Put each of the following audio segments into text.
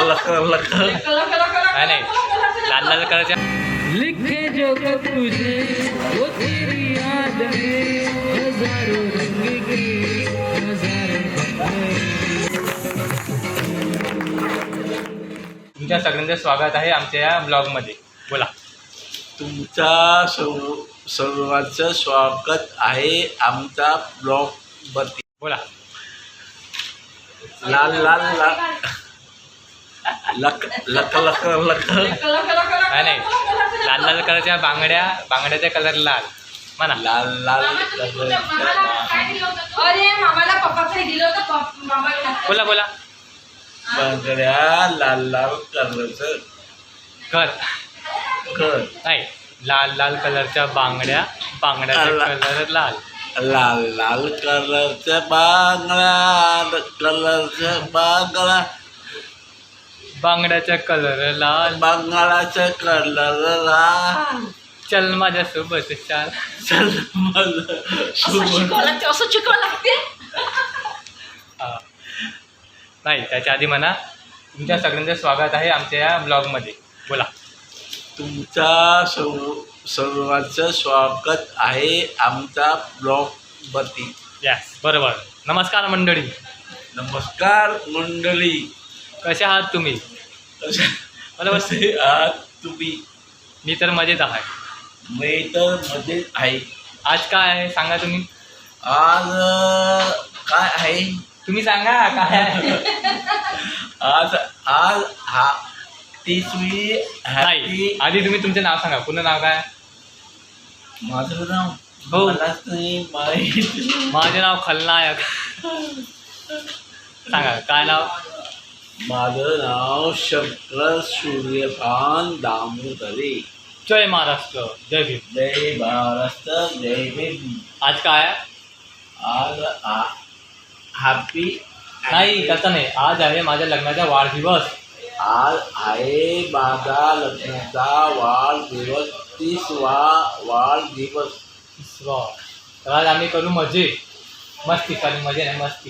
लख लख नाही नाही, लाल लाल कलरच्या लिखे जो कब तुझे वो तेरी याद में हजारों रंग के तुमच्या सगळ्यांचं स्वागत आहे आमच्या या ब्लॉगमध्ये. बोला. तुमचा सर्वांचं स्वागत आहे आमचा ब्लॉग वरती. बोला. लाल लाल लाल लख लख लख लख नाही नाही, लाल लाल कलरच्या बांगड्याचा कलर लाल म्हणा. लाल लाल बोला बोला. बांगड्या लाल लाल कलरचं कर कर नाही, लाल लाल कलरच्या बांगड्याचा कलर लाल. लाल लाल कलरचं बांगडा बांगड्याचा कलर लाल. बांगडाचा कलर लाल. चल माझ्यासोबत चाल. चल मला हा. नाही, त्याच्या आधी म्हणा तुमच्या सगळ्यांचं स्वागत आहे आमच्या या ब्लॉगमध्ये. बोला. तुमचा सर्वांचं स्वागत आहे आमचा ब्लॉग वरती. यस, बरोबर. नमस्कार मंडळी. नमस्कार मंडळी. कसे आहात तुम्ही? बरोबर. कसे आहात तुम्ही? मी तर मजेत आहे. मी तर मजेत आहे. आज काय आहे सांगा तुम्ही. आज काय आहे तुम्ही सांगा काय आहे. आज आज हा 30वी नाही, आधी तुम्ही तुमचं नाव सांगा. पूर्ण नाव काय? माझं नाव हो. मलाच नाही माहीत. माझे नाव खलनायक. सांगा काय नाव. माझं नाव शंकर सूर्यकांत दामोदरे. जय महाराष्ट्र, जय भीम. जय महाराष्ट्र, जय भीम. आज काय आहे? आज हॅपी नाही, त्याचा नाही. आज आहे माझ्या लग्नाचा वाढदिवस. आज आहे माझा लग्नाचा वाढदिवस. 30वा वाढदिवस. तर आज आम्ही करू मजे मस्ती. कारण मजे नाही, मस्ती.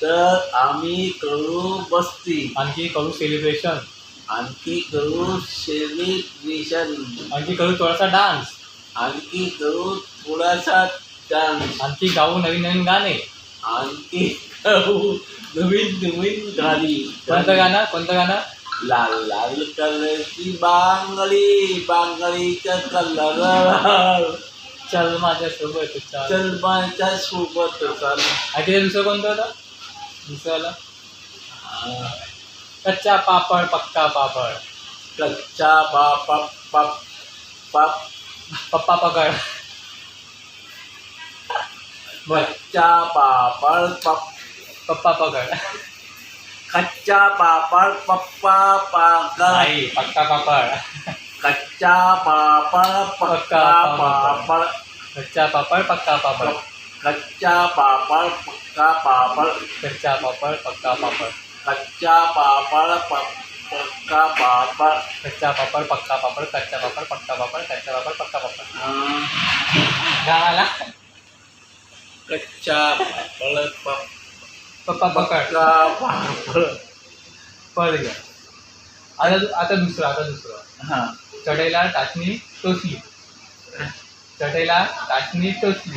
तर आम्ही करू मस्ती. आणखी करू सेलिब्रेशन. आणखी करू सेलिब्रेशन. आणखी करू थोडासा डान्स. आणखी करू थोडासा डान्स. आणखी गाऊ नवीन नवीन गाणे. आणखी करू नवीन नवीन गाणी. कोणतं गाणं? कोणतं गाणं? लाल लाल कलरची बांगडी, बांगडीचा कलर लाल. चल माझ्यासोबत चाल. चल माझ्या सोबत चाल. आणखी दुसरं कोणतं होतं? दुसरं कच्चा पापड पक्का पापड. कच्चा पप्पा पकड. बोल. कच्चा पापड पप्पा पकड. कच्चा पापड पप्पा पाकड. नाही, पक्का पापड. कच्चा पापड पक्का पापड. कच्चा पापड पक्का पापड. कच्चा पापड पक्का पापड. कच्चा पापड पक्का पापड. कच्चा पापड पक्का पापड. कच्चा पापड पक्का पापड. कच्चा पापड पक्का पापड. कच्चा पापड पक्का पापड. गावाला कच्चा पापड पप्पा पकड. पक्का पापड. पळ घ्या. आता दुसरं. हां. चढाईला टाचणी टोचली. चढाईला टाचणी टोचली.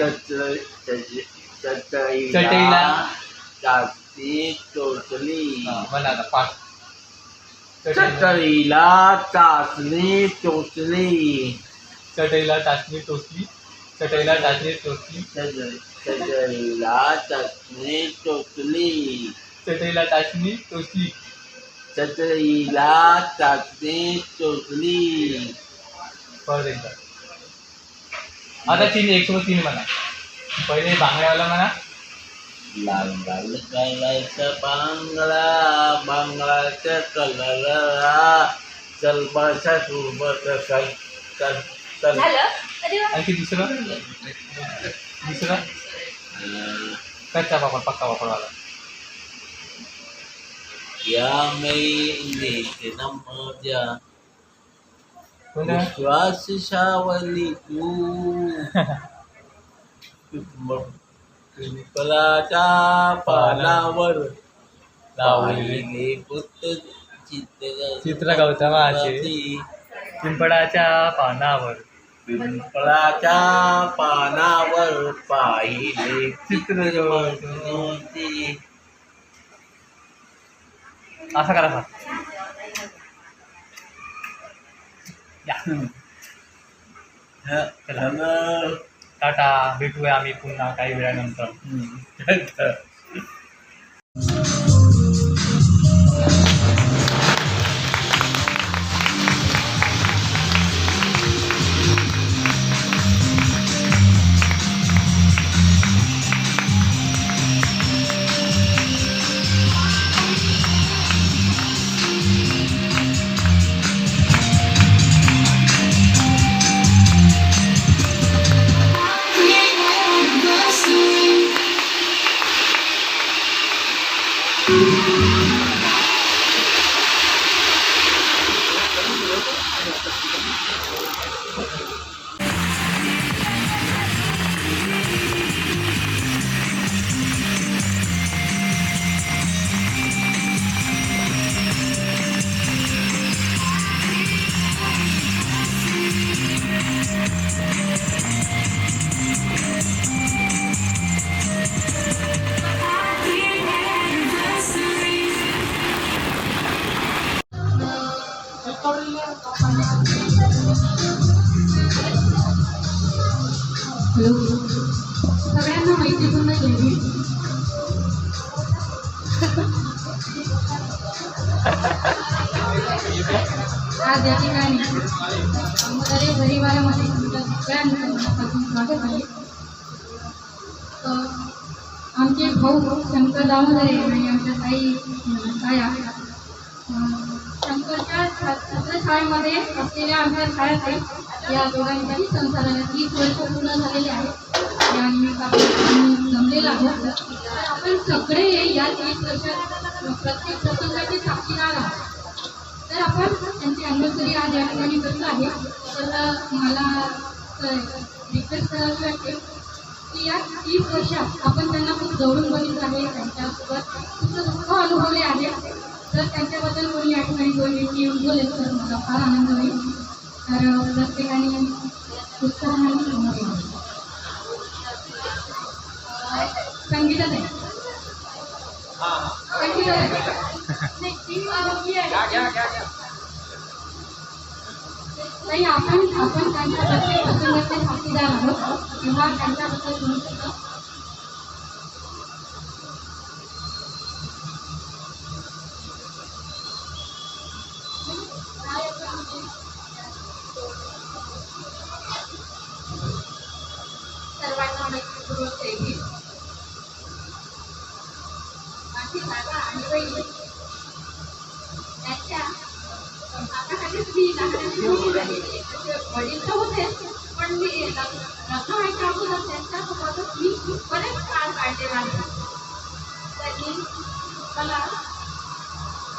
चटईला टाचणी टोचली. म्हणा आता फास्ट. चटईला टाचणी टोचली. चटईला टाचणी टोचली. चटईला टाचणी टोचली. चटईला टाचणी टोचली. चटईला टाचणी टोचली. चटईला टाचणी टोचली. परत एकदा. आता 3 103 म्हणा. पहिले बांगड्यावाला म्हणा. लाल लाल कलरचा बांगडा, बांगडाचा कलर चल माझ्या सोबत चल चल चल. आणखी दुसरं कच्चा पापड पक्का पापडवाला. या मैंने मजा कोणता? विश्वास सावली तू पिंपलाच्या पानावर लावलेले पुत चित्र गौतमाचे पिंपळाच्या पानावर पिंपळाच्या पानावर पाहिले चित्र गौतमाचे. असं करा सर. चला. टाटा, भेटूया आम्ही पुन्हा काही वेळानंतर. सगळ्यांना मैत्रीपूर्ण गेली. आज या ठिकाणी आमदारी परिवारामध्ये सगळ्यांचं स्वागत आहे. आमचे भाऊ शंकर दामोदरे आणि आमच्या ताई ताया शंकरच्या छत्रछायेमध्ये असलेल्या आमच्या शाळेत या दोघांच्याही संसाराला 30 वर्ष पूर्ण झालेले आहेत. या निमित्ताने जमलेला आहोत. तर आपण सगळे या 30 वर्षात प्रत्येक प्रसंगाचे साक्षीदार आहोत. तर आपण त्यांची अॅनिव्हर्सरी आज या ठिकाणी करत आहे. तर मला रिक्वेस्ट करावी वाटते की या 30 वर्षात आपण त्यांना खूप जवळून बघितलं आहे, त्यांच्यासोबत खूप दुःख अनुभवले आहे. तर त्यांच्याबद्दल कोणी या ठिकाणी 2 मिनिट येऊन बोलेल तर मला फार आनंद होईल. तर प्रत्येकाने उत्साहाने समोर यावं. संगीतात आहे नाही आपण त्यांच्या प्रत्येक प्रसंगाचे साक्षीदार आहोत किंवा त्यांच्याबद्दल बोलू शकतो. सर्वांना मैत्रीपूर्वक देवी माझी दादा आणि बहिणी त्यांच्या हाताखालीच मी वडील तर होते, पण मी लग्न व्हायच्या अगोदर त्यांच्यासोबतच मी बरेच काळ काढलेला आहे. त्यांनी मला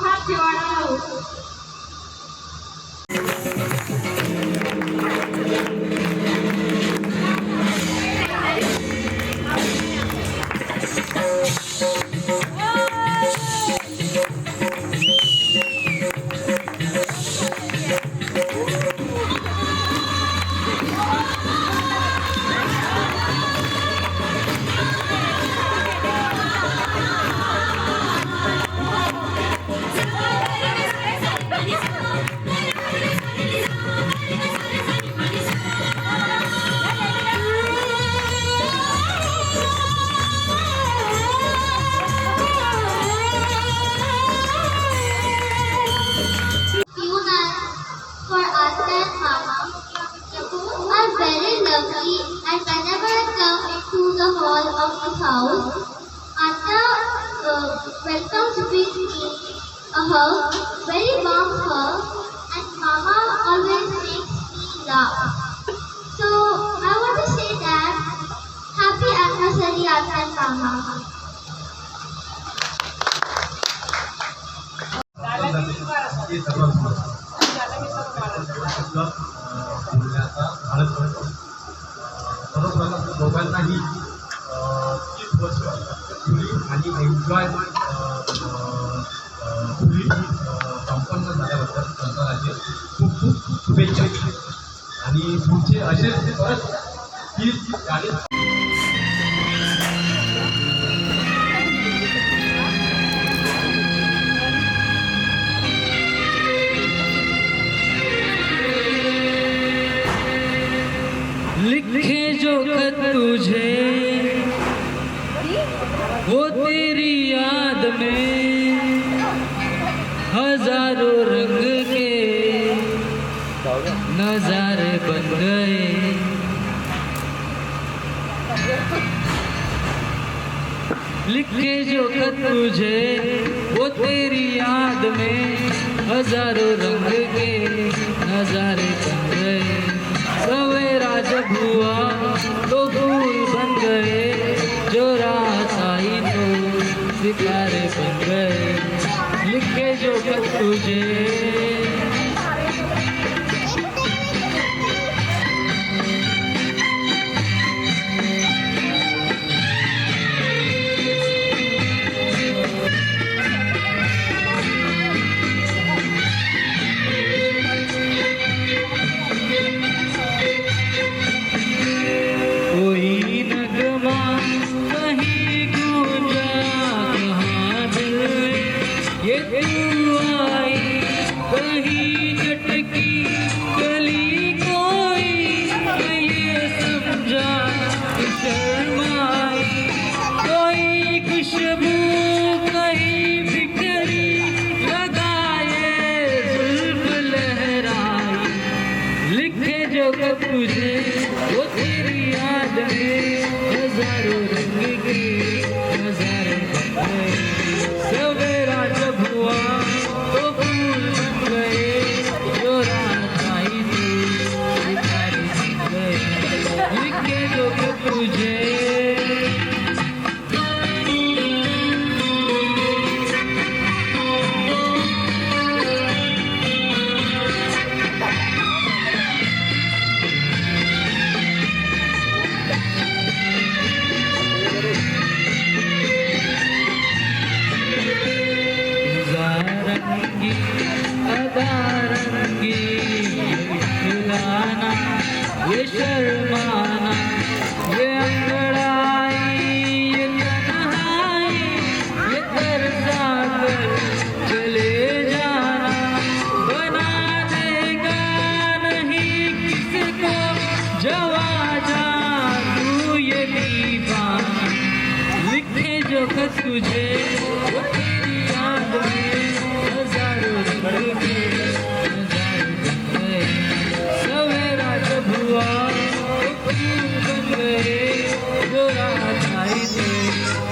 फार जिव्हाळा होतो. Welcome to be a hug, very warm hug, and Mama always makes me laugh. So I want to say that happy anniversary, Arkan Mama. दोघांनाही 30 वर्ष आणि एन्जॉय फुली खूप खूप शुभेच्छा आणि तुमचे असेच परत हीच गाणी लिखे जो खत तुझे वो तेरी याद में हजारों रंग के नजारे बन गए। लिखे जो खत तुझे वो तेरी याद में हजारों रंग के नजारे बन गए। सवेरा जब हुआ तो फूल बन गए, जो रात आई तो सितारे बन गए। लिखे जो खत तुझे कोई नगमा कहीं गूंजा कहाँ दिल ये तू आई, कहीं चटकी गली कोई ये समझा शर्माई। कोई खुशबू कहीं बिखरी लगाए जुल्फ लहराई। लिखे जो खत तुझे वो तेरी याद में हजारों रंग के नजारे बन गए। सवेरा जब हुआ तो फूल बन गए, जो रात आई तो सितारे बन गए। लिखे जो खत तुझे रंगी अदारंगी खिलाना ये शर्माना ये अंगड़ाई ये तन्हाई ये कर्जा कर चले जाना बना देगा नहीं किसको जवा जा तू ये दीवाना। लिखे जो खत तुझे वो तेरी याद में हजारों रंग के नजारे बन गए। सवेरा जब हुआ तो फूल बन गए, जो रात आई तो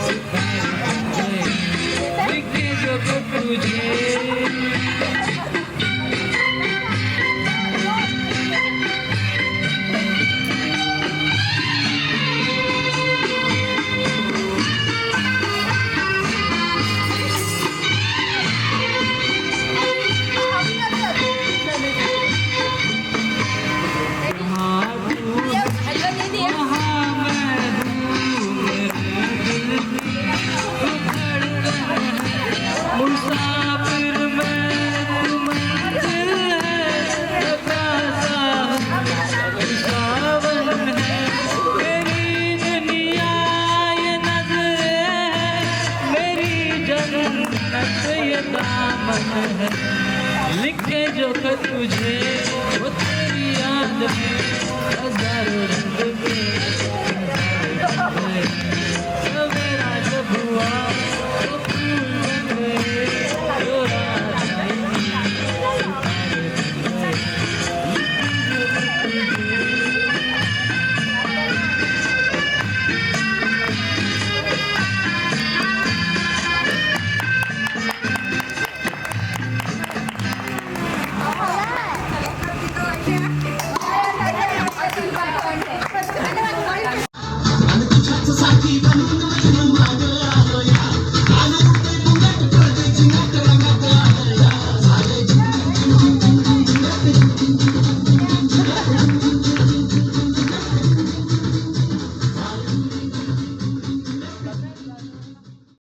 सितारे बन गए। लिखे जो खत तुझे मुसाफिर में तू मंजिल है, प्यासा सावन है मेरी दुनिया ये नजरे है, मेरी जन्नत ये दामन है। लिखे जो खत तुझे वो तेरी याद में हजारों रंग के